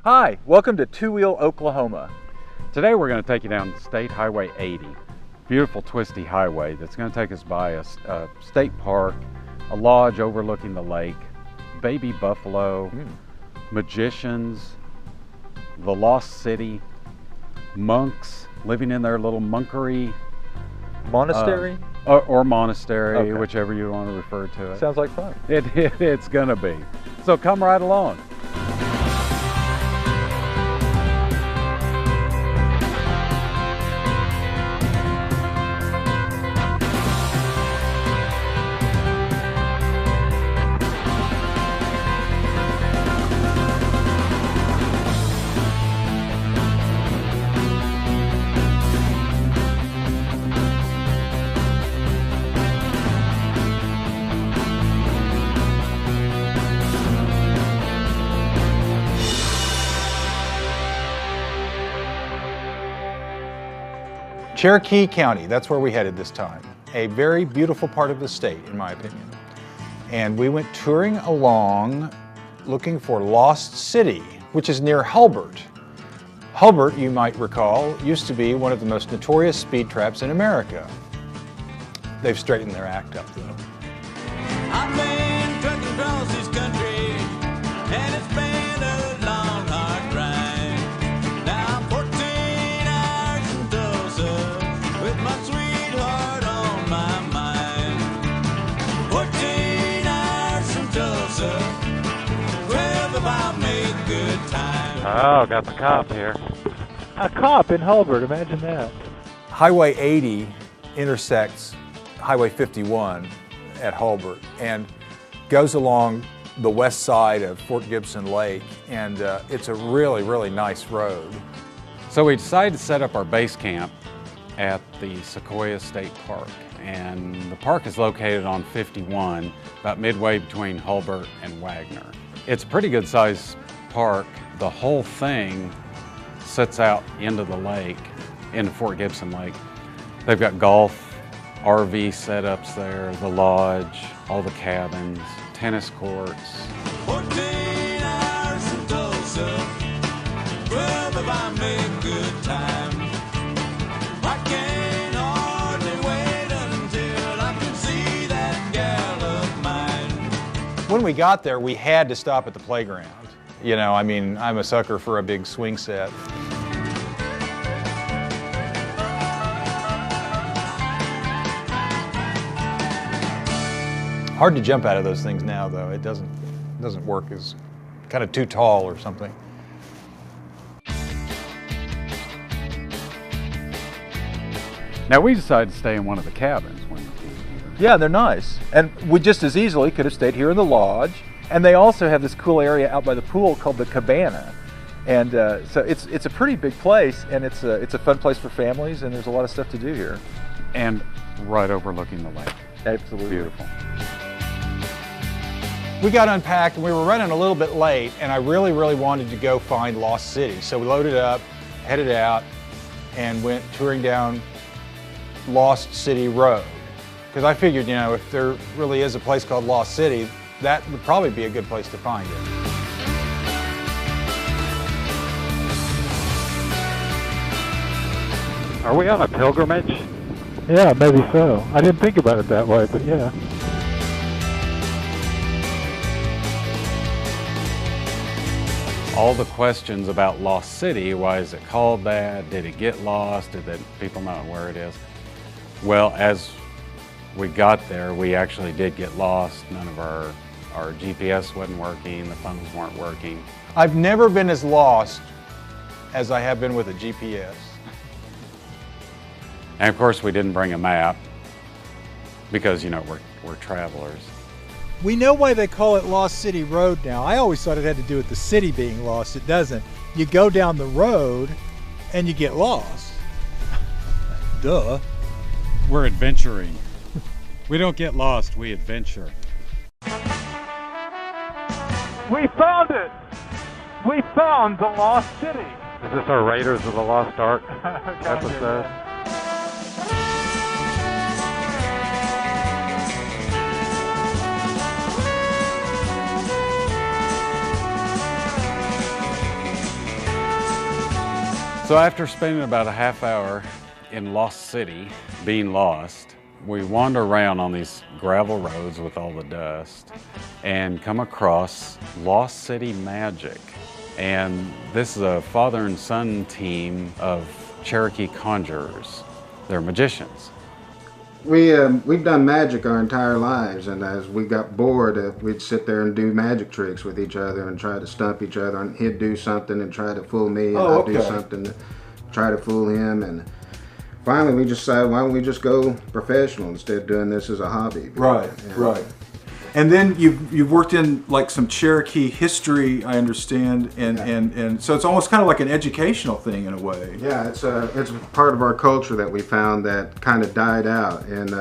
Hi, welcome to Two Wheel, Oklahoma. Today we're going to take you down State Highway 80. Beautiful twisty highway that's going to take us by a state park, a lodge overlooking the lake, baby buffalo, magicians, the lost city, monks living in their little monkery. Monastery? Or monastery, Okay. whichever you want to refer to it. Sounds like fun. It's going to be. So come right along. Cherokee County, that's where we headed this time. A very beautiful part of the state, in my opinion. And we went touring along looking for Lost City, which is near Hulbert. Hulbert, you might recall, used to be one of the most notorious speed traps in America. They've straightened their act up, though. I've been trucking across this country, and it's been a long, hard ride. Now I'm 14 hours from Tulsa, with my sweetheart on my mind. 14 hours from Tulsa, 12 if I make good time. Oh, got the cop here. A cop in Hulbert, imagine that. Highway 80 intersects Highway 51 at Hulbert and goes along the west side of Fort Gibson Lake, and it's a really, really nice road. So we decided to set up our base camp at the Sequoia State Park. And the park is located on 51, about midway between Hulbert and Wagner. It's a pretty good sized park. The whole thing sits out into the lake, into Fort Gibson Lake. They've got golf, RV setups there, the lodge, all the cabins, tennis courts. 14 hours from Tulsa, 12 if I make good time. I can't hardly wait until I can see that gal of mine. When we got there, we had to stop at the playground. You know, I mean, I'm a sucker for a big swing set. Hard to jump out of those things now, though. It doesn't work as kind of too tall or something. Now we decided to stay in one of the cabins when we came here. Yeah, they're nice. And we just as easily could have stayed here in the lodge. And they also have this cool area out by the pool called the Cabana. And so it's a pretty big place, and it's a fun place for families, and there's a lot of stuff to do here. And right overlooking the lake. Absolutely. Beautiful. We got unpacked and we were running a little bit late, and I really, really wanted to go find Lost City. So we loaded up, headed out, and went touring down Lost City Road. Because I figured, you know, if there really is a place called Lost City, that would probably be a good place to find it. Are we on a pilgrimage? Yeah, maybe so. I didn't think about it that way, but yeah. All the questions about Lost City, why is it called that? Did it get lost? Did people know where it is? Well, as we got there, we actually did get lost. None of our GPS wasn't working, the phones weren't working. I've never been as lost as I have been with a GPS. And of course, we didn't bring a map because, you know, we're travelers. We know why they call it Lost City Road now. I always thought it had to do with the city being lost. It doesn't. You go down the road and you get lost. Duh. We're adventuring. We don't get lost, we adventure. We found it! We found the Lost City! Is this our Raiders of the Lost Ark episode? So after spending about a half hour in Lost City, being lost, we wander around on these gravel roads with all the dust and come across Lost City Magic. And this is a father and son team of Cherokee conjurers. They're magicians. We've done magic our entire lives, and as we got bored, we'd sit there and do magic tricks with each other and try to stump each other. And he'd do something and try to fool me, and I'd do something to try to fool him. And finally, we just decided, why don't we just go professional instead of doing this as a hobby? Right, right. And then you've worked in like some Cherokee history, I understand, and so it's almost kind of like an educational thing in a way. Yeah, it's part of our culture that we found that kind of died out. And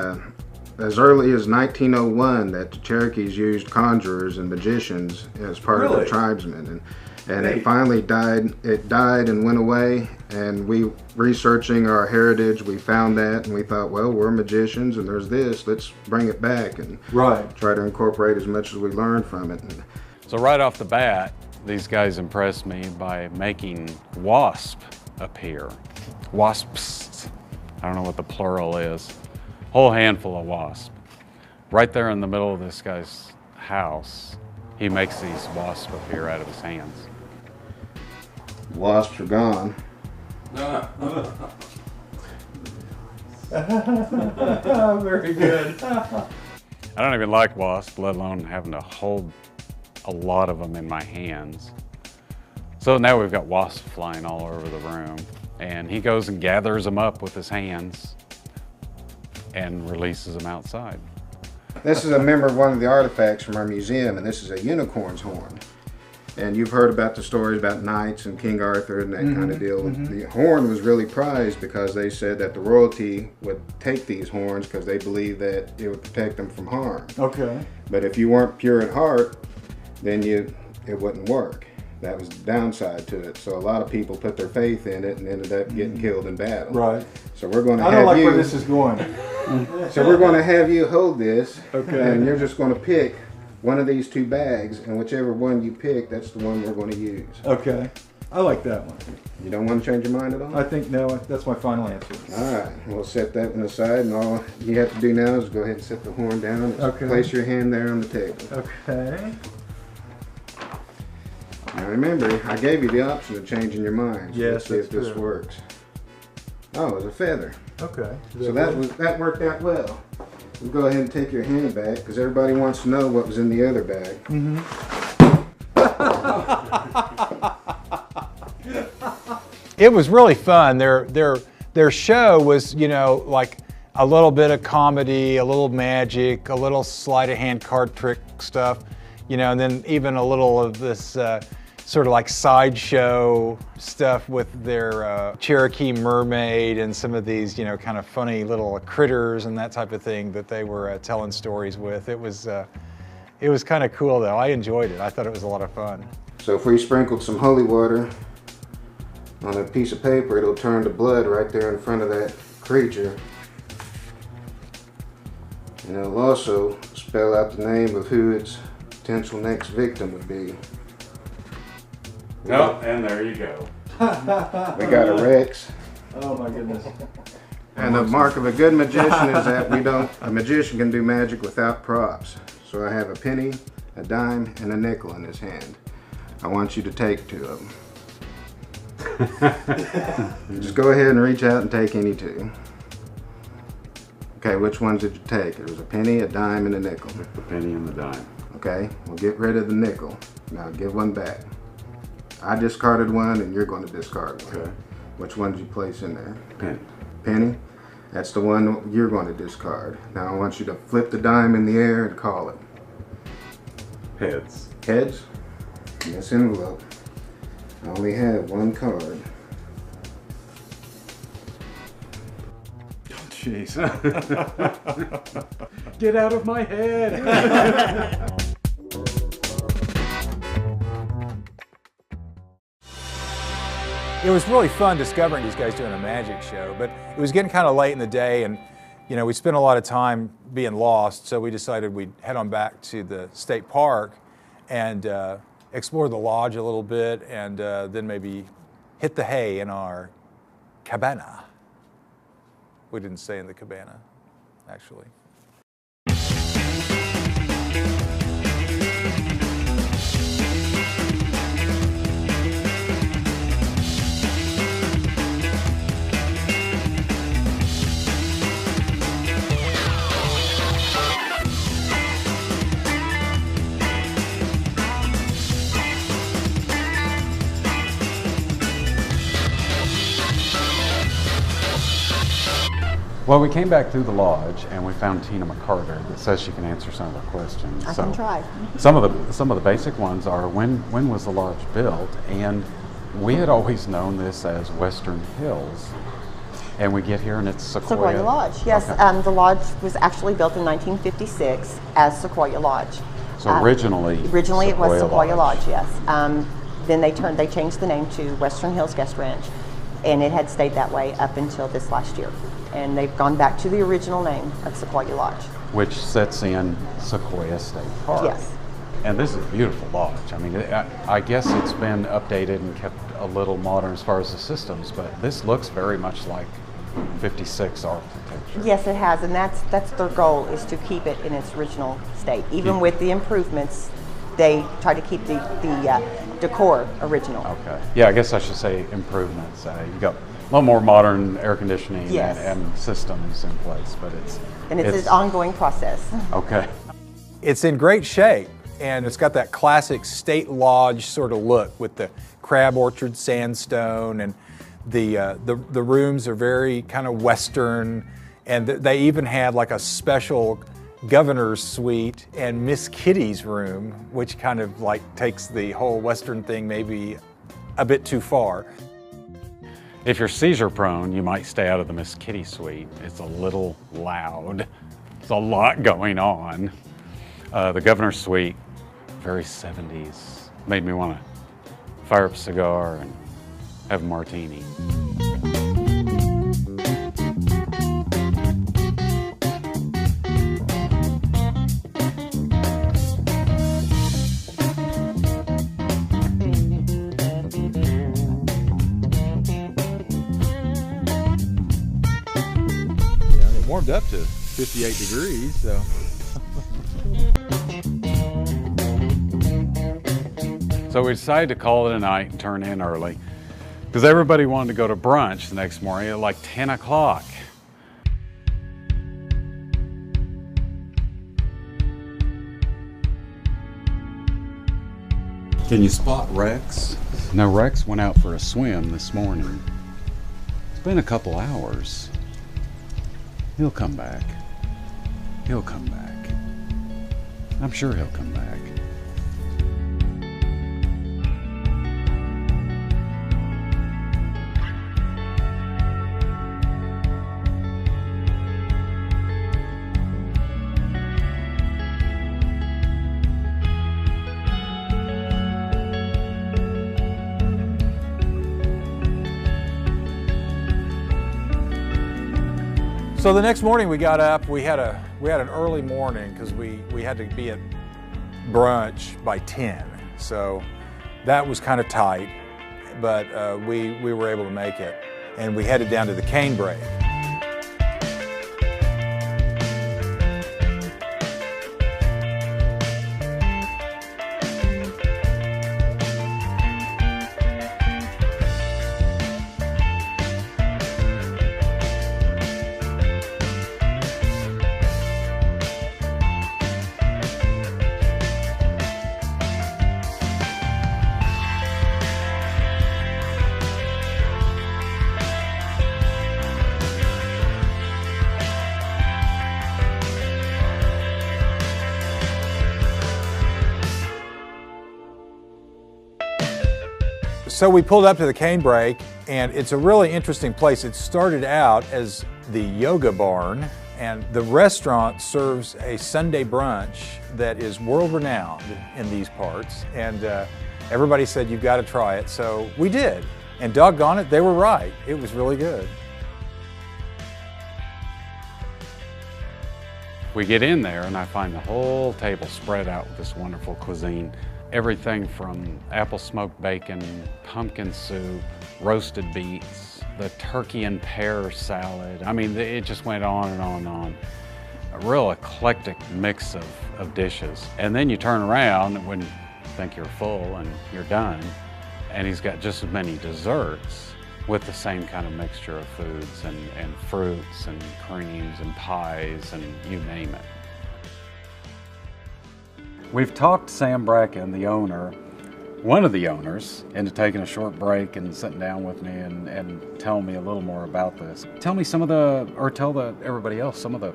as early as 1901, that the Cherokees used conjurers and magicians as part of their tribesmen, and it finally died. It died and went away. And we, researching our heritage, we found that, and we thought, well, we're magicians, and there's this. Let's bring it back and try to incorporate as much as we learned from it. So right off the bat, these guys impressed me by making wasp appear. Wasps. I don't know what the plural is. Whole handful of wasp. Right there in the middle of this guy's house, he makes these wasps appear out of his hands. Wasps are gone. Very good. I don't even like wasps, let alone having to hold a lot of them in my hands. So now we've got wasps flying all over the room, and he goes and gathers them up with his hands and releases them outside. This is a member of one of the artifacts from our museum, and this is a unicorn's horn. And you've heard about the stories about knights and King Arthur and that kind of deal. The horn was really prized because they said that the royalty would take these horns because they believed that it would protect them from harm. Okay. But if you weren't pure at heart, then it wouldn't work. That was the downside to it. So a lot of people put their faith in it and ended up getting killed in battle. Right. So we're going to I don't like where this is going. So we're going to have you hold this, and you're just going to pick one of these two bags, and whichever one you pick, that's the one we're going to use. Okay. I like that one. You don't want to change your mind at all? I think, no, that's my final answer. All right. We'll set that one aside, and all you have to do now is go ahead and set the horn down and place your hand there on the table. Okay. Now remember, I gave you the option of changing your mind. So Yes, let's see if this works. Oh, it was a feather. Okay. So that worked out well. We'll go ahead and take your hand back because everybody wants to know what was in the other bag. It was really fun. Their show was, you know, like a little bit of comedy, a little magic, a little sleight of hand card trick stuff, you know, and then even a little of this sort of like sideshow stuff with their Cherokee mermaid and some of these, you know, kind of funny little critters and that type of thing that they were telling stories with. It was kind of cool though. I enjoyed it. I thought it was a lot of fun. So if we sprinkled some holy water on a piece of paper, it'll turn to blood right there in front of that creature. And it'll also spell out the name of who its potential next victim would be. Oh, and there you go. We got a Rex. Oh my goodness. And the mark of a good magician is that a magician can do magic without props. So I have a penny, a dime, and a nickel in his hand. I want you to take two of them. Just go ahead and reach out and take any two. Okay, which ones did you take? It was a penny, a dime, and a nickel. The penny and the dime. Okay, we'll get rid of the nickel. Now give one back. I discarded one and you're going to discard one. Okay. Which one did you place in there? Penny. Penny? That's the one you're going to discard. Now I want you to flip the dime in the air and call it. Heads. Heads? In this envelope, I only have one card. Jeez. Get out of my head. It was really fun discovering these guys doing a magic show, but it was getting kind of late in the day, and you know, we spent a lot of time being lost, so we decided we'd head on back to the state park and explore the lodge a little bit, and then maybe hit the hay in our cabana. We didn't stay in the cabana, actually. Well, we came back through the lodge and we found Tina McCarter that says she can answer some of the questions. I can try. Some of the basic ones are when was the lodge built? And we had always known this as Western Hills, and we get here and it's Sequoia. Lodge. Yes, Okay. the lodge was actually built in 1956 as Sequoia Lodge. So originally it was Sequoia Lodge. Yes. Then they changed the name to Western Hills Guest Ranch, and it had stayed that way up until this last year. And they've gone back to the original name of Sequoia Lodge. Which sits in Sequoia State Park. Yes. And this is a beautiful lodge. I mean, I guess it's been updated and kept a little modern as far as the systems, but this looks very much like 56 architecture. Yes, it has, and that's their goal, is to keep it in its original state. Even with the improvements, they try to keep the decor original. Okay. Yeah, I guess I should say improvements. You've got a little more modern air conditioning Yes. and systems in place, but it's an ongoing process. Okay. It's in great shape, and it's got that classic state lodge sort of look with the crab orchard sandstone, and the rooms are very kind of Western, and they even have like a special governor's suite and Miss Kitty's room, which kind of like takes the whole Western thing maybe a bit too far. If you're seizure prone, you might stay out of the Miss Kitty suite. It's a little loud. There's a lot going on. The governor's suite, very 70s. Made me want to fire up a cigar and have a martini. Warmed up to 58 degrees, so. So we decided to call it a night and turn in early because everybody wanted to go to brunch the next morning at like 10 o'clock. Can you spot Rex? No, Rex went out for a swim this morning. It's been a couple hours. He'll come back. He'll come back. I'm sure he'll come back. So the next morning we got up. We had an early morning because we had to be at brunch by 10. So that was kind of tight, but we were able to make it, and we headed down to the Canebrake. So we pulled up to the Canebrake, and it's a really interesting place. It started out as the yoga barn, and the restaurant serves a Sunday brunch that is world-renowned in these parts, and everybody said, you've got to try it, so we did. And doggone it, they were right. It was really good. We get in there and I find the whole table spread out with this wonderful cuisine. Everything from apple smoked bacon, pumpkin soup, roasted beets, the turkey and pear salad. I mean, it just went on and on and on. A real eclectic mix of dishes. And then you turn around when you think you're full and you're done, and he's got just as many desserts with the same kind of mixture of foods and fruits and creams and pies and you name it. We've talked Sam Bracken, the owner, one of the owners, into taking a short break and sitting down with me and telling me a little more about this. Tell me some of the, or tell everybody else some of the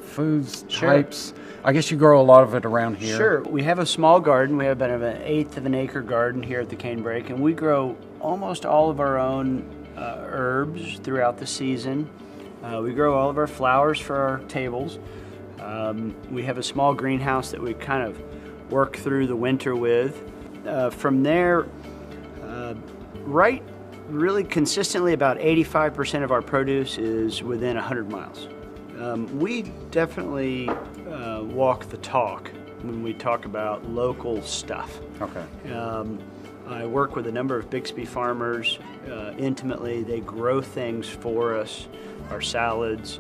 foods, types. I guess you grow a lot of it around here. Sure. We have a small garden. We have about an 1/8 of an acre garden here at the Canebrake, and we grow almost all of our own herbs throughout the season. We grow all of our flowers for our tables. We have a small greenhouse that we kind of work through the winter with. From there, really consistently about 85% of our produce is within 100 miles. We definitely walk the talk when we talk about local stuff. Okay. I work with a number of Bixby farmers intimately. They grow things for us, our salads,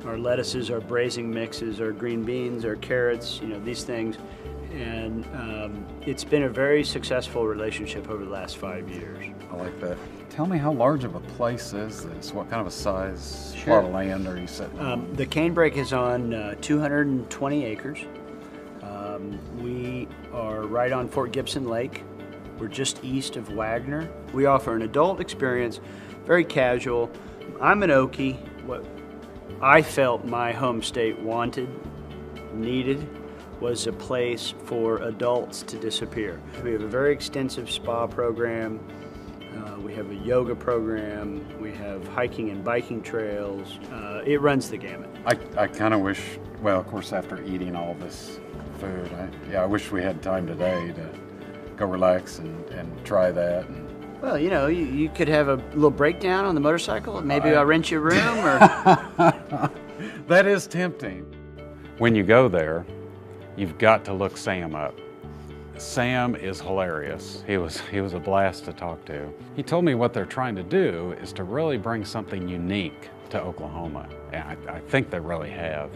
our lettuces, our braising mixes, our green beans, our carrots, these things. And it's been a very successful relationship over the last 5 years. I like that. Tell me, how large of a place is this? What kind of a size plot of land are you sitting on? The Canebrake is on 220 acres. We are right on Fort Gibson Lake. We're just east of Wagner. We offer an adult experience, very casual. I'm an Okie. What I felt my home state needed, was a place for adults to disappear. We have a very extensive spa program. We have a yoga program. We have hiking and biking trails. It runs the gamut. I kind of wish, well, of course, after eating all this food, I wish we had time today to go relax and try that. Well, you could have a little breakdown on the motorcycle. Maybe I'll rent you a room. Or That is tempting. When you go there, you've got to look Sam up. Sam is hilarious. He was a blast to talk to. He told me what they're trying to do is to really bring something unique to Oklahoma. And I think they really have.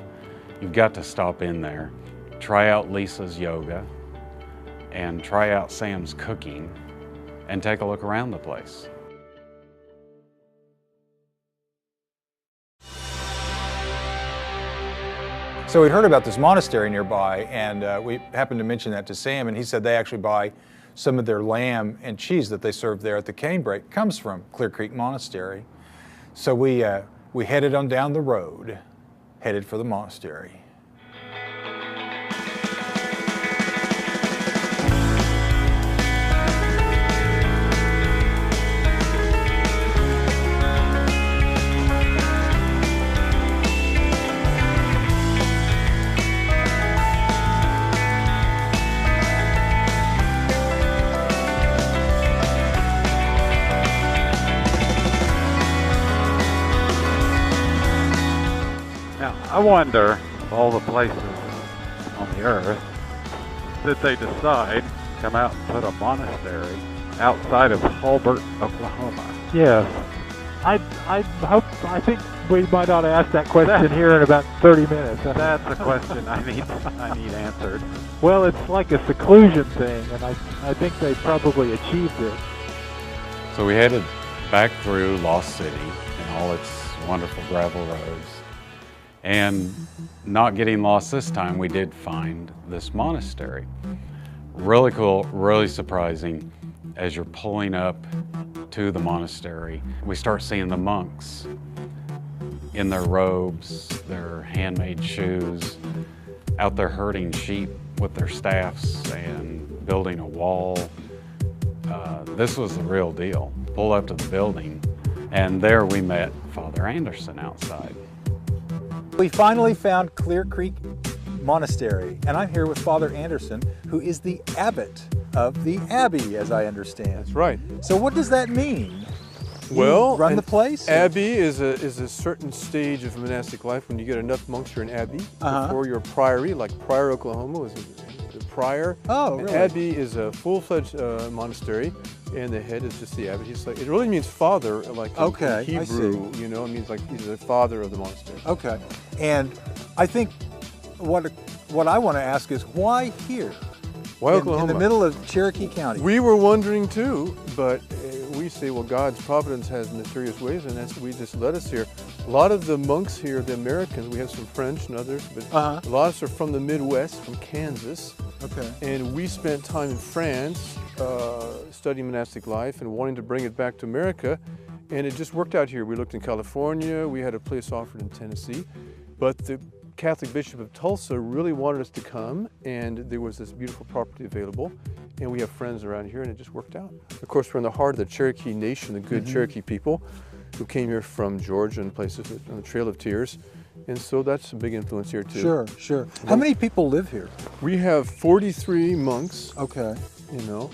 You've got to stop in there, try out Lisa's yoga, and try out Sam's cooking, and take a look around the place. So we heard about this monastery nearby, and we happened to mention that to Sam, and he said they actually buy some of their lamb and cheese that they serve there at the Canebrake comes from Clear Creek Monastery. So we headed on down the road, headed for the monastery. I wonder, of all the places on the earth, that they decide to come out and put a monastery outside of Hulbert, Oklahoma. Yes. I think we might ought to ask that question here in about 30 minutes. That's a question I need answered. Well, it's like a seclusion thing, and I think they probably achieved it. So we headed back through Lost City and all its wonderful gravel roads. And not getting lost this time, we did find this monastery. Really cool, really surprising. As you're pulling up to the monastery, we start seeing the monks in their robes, their handmade shoes, out there herding sheep with their staffs and building a wall. This was the real deal. Pull up to the building, and there we met Father Anderson outside. We finally found Clear Creek Monastery, and I'm here with Father Anderson, who is the abbot of the abbey, as I understand. That's right. So what does that mean? Well, run the place? Abbey is a certain stage of monastic life when you get enough monks, you're an abbey. Before you're a priory, like Pryor, Oklahoma was the prior. Oh, An really? abbey is a full-fledged monastery, and the head is just the abbot. He's like, it really means father, like in Okay, I Hebrew, see. you know, it means like he's the father of the monastery. Okay. And I think what I want to ask is why here? Why In Oklahoma? the middle of Cherokee County. We were wondering too, but we say, well, God's providence has mysterious ways, and we just led us here. A lot of the monks here, the Americans, we have some French and others, but a lot of us are from the Midwest, from Kansas. Okay. And we spent time in France studying monastic life and wanting to bring it back to America, and it just worked out here. We looked in California, we had a place offered in Tennessee, but the Catholic Bishop of Tulsa really wanted us to come, and there was this beautiful property available, and we have friends around here, and it just worked out. Of course, we're in the heart of the Cherokee Nation, the good Cherokee people who came here from Georgia and places on the Trail of Tears, and so that's a big influence here too. Sure, sure. How many people live here? We have 43 monks. Okay. You know,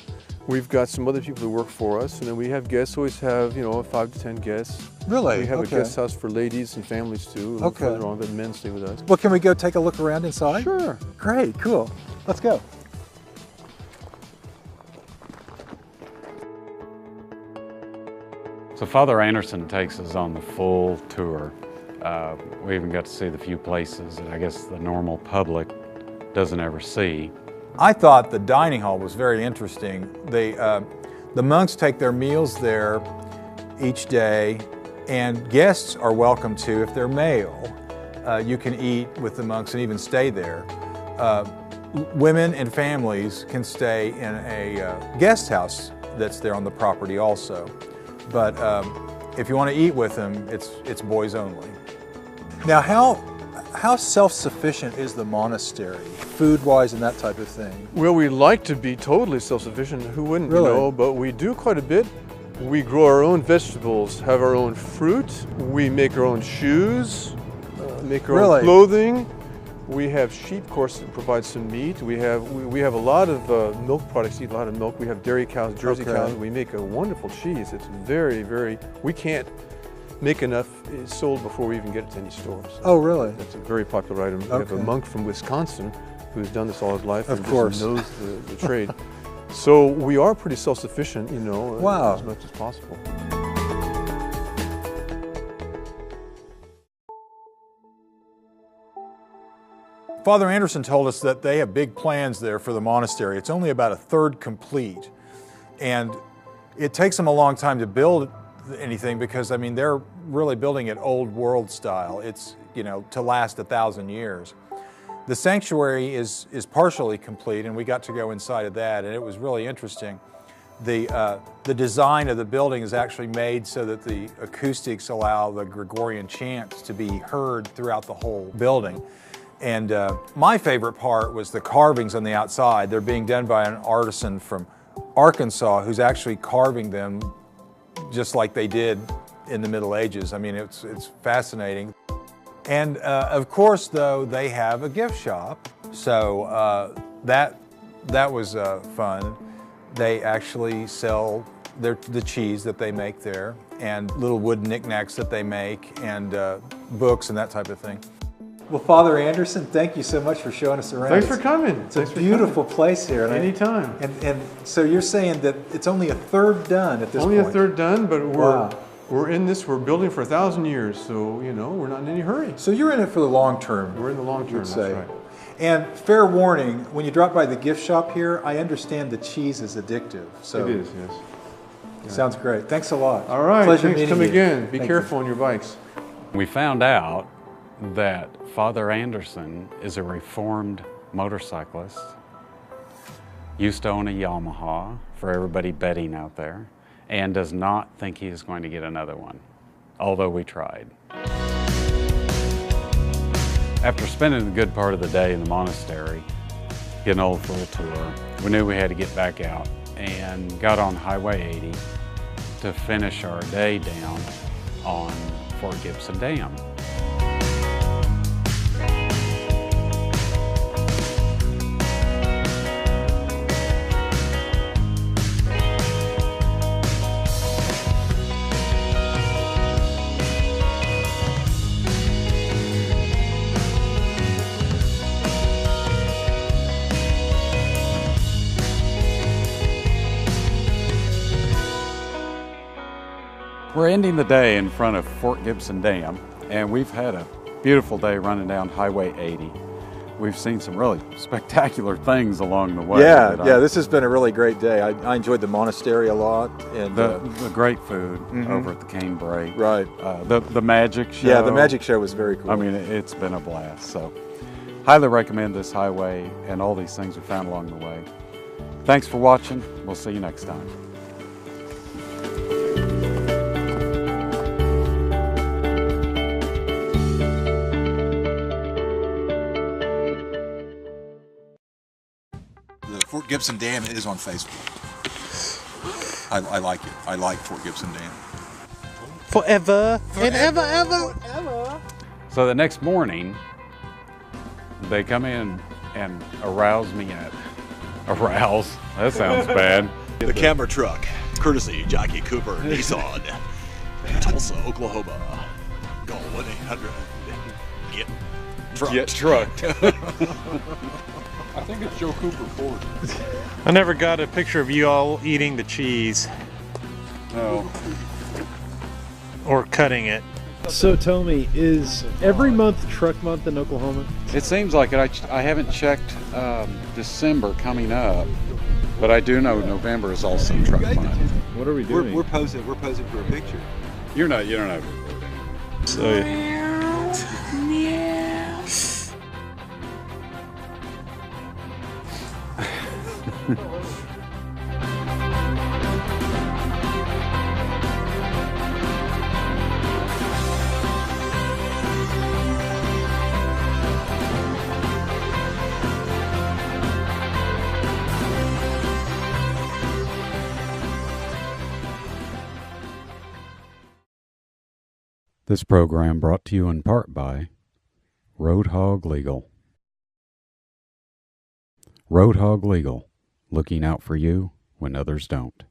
we've got some other people who work for us, and then we have guests. Always have 5 to 10 guests. Really? We have Okay. a guest house for ladies and families too. And Okay. further on, but men stay with us. Well, can we go take a look around inside? Sure. Great, cool. Let's go. So Father Anderson takes us on the full tour. We even got to see the few places that I guess the normal public doesn't ever see. I thought the dining hall was very interesting. The monks take their meals there each day, and guests are welcome to if they're male. You can eat with the monks and even stay there. Women and families can stay in a guest house that's there on the property also. But if you want to eat with them, it's boys only. Now, how self-sufficient is the monastery, food-wise and that type of thing? Well, we like to be totally self-sufficient. Who wouldn't, Really? you know? But we do quite a bit. We grow our own vegetables, have our own fruit. We make our own shoes, make our Really? own clothing. We have sheep, of course, that provide some meat. We have a lot of milk products. Eat a lot of milk. We have dairy cows, Jersey Okay. cows. We make a wonderful cheese. It's very, very. We can't make enough sold before we even get it to any stores. Oh, really? It's a very popular item. We have a Okay. monk from Wisconsin who's done this all his life Of and course. just knows the trade. So we are pretty self-sufficient, you know, Wow. as much as possible. Father Anderson told us that they have big plans there for the monastery. It's only about a third complete, and it takes them a long time to build anything because, I mean, they're really building it old world style. It's, to last 1,000 years. The sanctuary is partially complete, and we got to go inside of that, and it was really interesting. The design of the building is actually made so that the acoustics allow the Gregorian chants to be heard throughout the whole building. And my favorite part was the carvings on the outside. They're being done by an artisan from Arkansas who's actually carving them just like they did in the Middle Ages. I mean, it's fascinating. And of course, though, they have a gift shop. So that was fun. They actually sell the cheese that they make there and little wood knickknacks that they make and books and that type of thing. Well, Father Anderson, thank you so much for showing us around. Thanks for coming. It's a beautiful place here. And Anytime. And so you're saying that it's only a third done at this Only point? a third done, but Wow. we're in this. We're building for 1,000 years, so we're not in any hurry. So you're in it for the long term. We're in the long term. You'd That's say. right. And fair warning, when you drop by the gift shop here, I understand the cheese is addictive. So It is, yes. Sounds great. Thanks a lot. All right. Pleasure Thanks. meeting Come you. again. Be Thank careful on your bikes. We found out that Father Anderson is a reformed motorcyclist, used to own a Yamaha, for everybody betting out there, and does not think he is going to get another one, although we tried. After spending a good part of the day in the monastery, getting old for a tour, we knew we had to get back out and got on Highway 80 to finish our day down on Fort Gibson Dam. We're ending the day in front of Fort Gibson Dam, and we've had a beautiful day running down Highway 80. We've seen some really spectacular things along the way. Yeah, this has been a really great day. I enjoyed the monastery a lot. And the great food over at the Cane Break. Right. The magic show. Yeah, the magic show was very cool. I mean, it's been a blast. So, highly recommend this highway and all these things we found along the way. Thanks for watching. We'll see you next time. The Fort Gibson Dam is on Facebook. I like it. I like Fort Gibson Dam. Forever and ever. So the next morning, they come in and arouse me at arouse. That sounds bad. The camera truck, courtesy Jackie Cooper, Nissan, Tulsa, Oklahoma. Call 1-800-GET-TRUCKED. Get trucked. I think it's Joe Cooper Ford. I never got a picture of you all eating the cheese. No. Or cutting it. So tell me, is every month truck month in Oklahoma? It seems like it. I haven't checked December coming up, but I do know November is also truck month. What are we doing? We're posing for a picture. You don't have to. So This program brought to you in part by Road Hog Legal. Road Hog Legal, looking out for you when others don't.